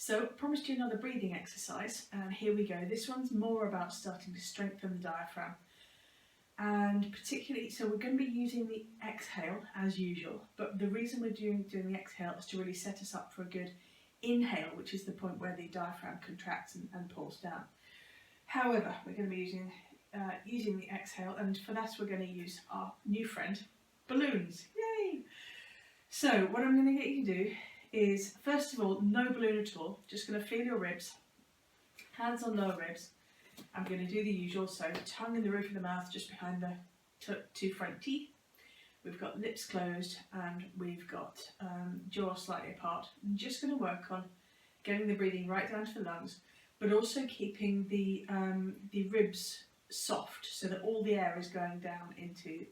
So I promised you another breathing exercise, and here we go. This one's more about starting to strengthen the diaphragm. And particularly, so we're going to be using the exhale as usual, but the reason we're doing the exhale is to really set us up for a good inhale, which is the point where the diaphragm contracts and pulls down. However, we're going to be using the exhale, and for that we're going to use our new friend, balloons. Yay! So what I'm going to get you to do is, first of all, no balloon at all. Just going to feel your ribs, hands on lower ribs. I'm going to do the usual, so tongue in the roof of the mouth, just behind the two front teeth. We've got lips closed and we've got jaw slightly apart. I'm just going to work on getting the breathing right down to the lungs, but also keeping the ribs soft, so that all the air is going down into,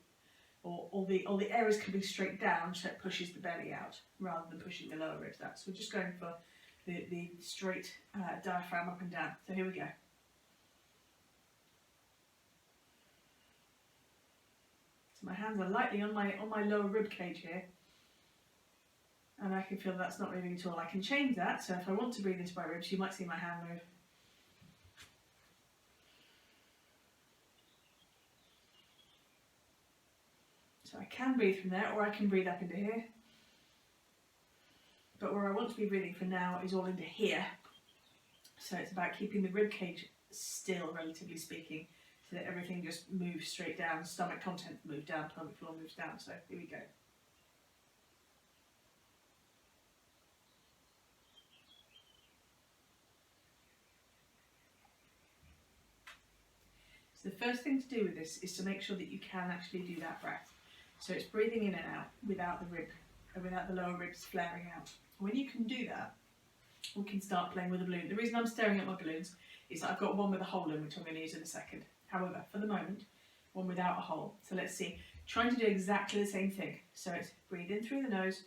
or all the air is coming straight down, so it pushes the belly out rather than pushing the lower ribs out. So we're just going for the straight diaphragm up and down. So here we go. So my hands are lightly on my lower rib cage here, and I can feel that's not moving at all. I can change that, so if I want to breathe into my ribs, you might see my hand move. So I can breathe from there, or I can breathe up into here. But where I want to be breathing for now is all into here. So it's about keeping the rib cage still, relatively speaking, so that everything just moves straight down, stomach contents move down, pelvic floor moves down. So here we go. So the first thing to do with this is to make sure that you can actually do that breath. So it's breathing in and out without the lower ribs flaring out. When you can do that, we can start playing with the balloon. The reason I'm staring at my balloons is that I've got one with a hole in, which I'm going to use in a second. However, for the moment, one without a hole. So let's see. Trying to do exactly the same thing. So it's breathe in through the nose.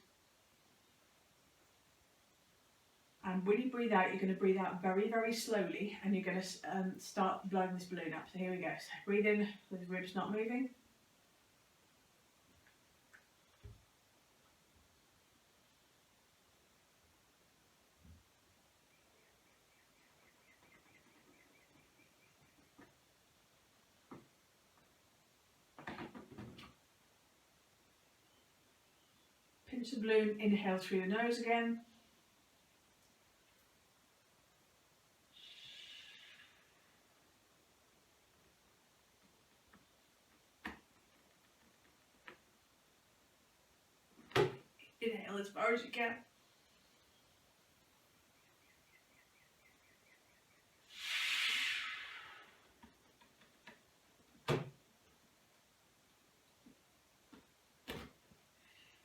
And when you breathe out, you're going to breathe out very, very slowly, and you're going to start blowing this balloon up. So here we go. So breathe in with the ribs not moving. Pinch the balloon, inhale through the nose again. Inhale as far as you can.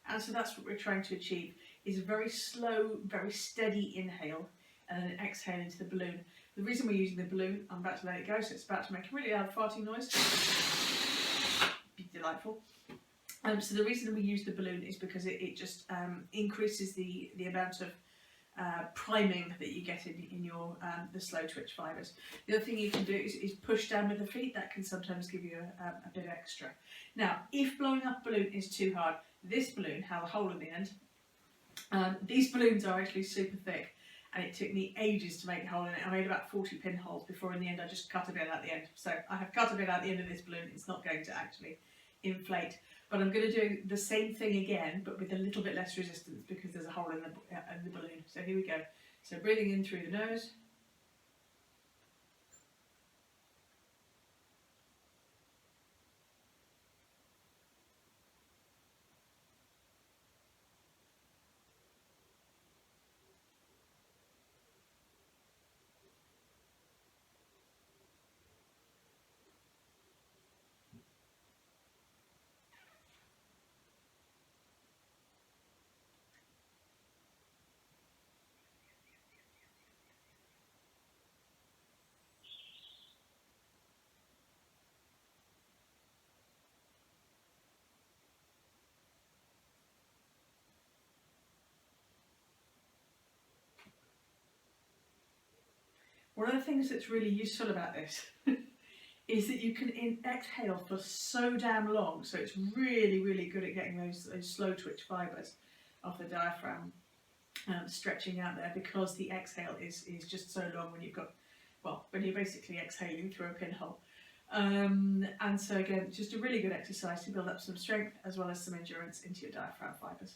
And so that's what we're trying to achieve, is a very slow, very steady inhale and an exhale into the balloon. The reason we're using the balloon, I'm about to let it go, so it's about to make a really loud farting noise. Be delightful. So the reason we use the balloon is because it just increases the amount of priming that you get in your the slow twitch fibres. The other thing you can do is push down with the feet. That can sometimes give you a bit extra. Now, if blowing up a balloon is too hard, this balloon has a hole in the end. These balloons are actually super thick, and it took me ages to make a hole in it. I made about 40 pinholes before in the end I just cut a bit out the end. So I have cut a bit out the end of this balloon. It's not going to actually inflate. But I'm going to do the same thing again, but with a little bit less resistance because there's a hole in the balloon. So here we go. So breathing in through the nose. One of the things that's really useful about this is that you can exhale for so damn long, so it's really, really good at getting those slow twitch fibres off the diaphragm. stretching out there, because the exhale is just so long when you've got, well, when you're basically exhaling through a pinhole. And so again, just a really good exercise to build up some strength as well as some endurance into your diaphragm fibres.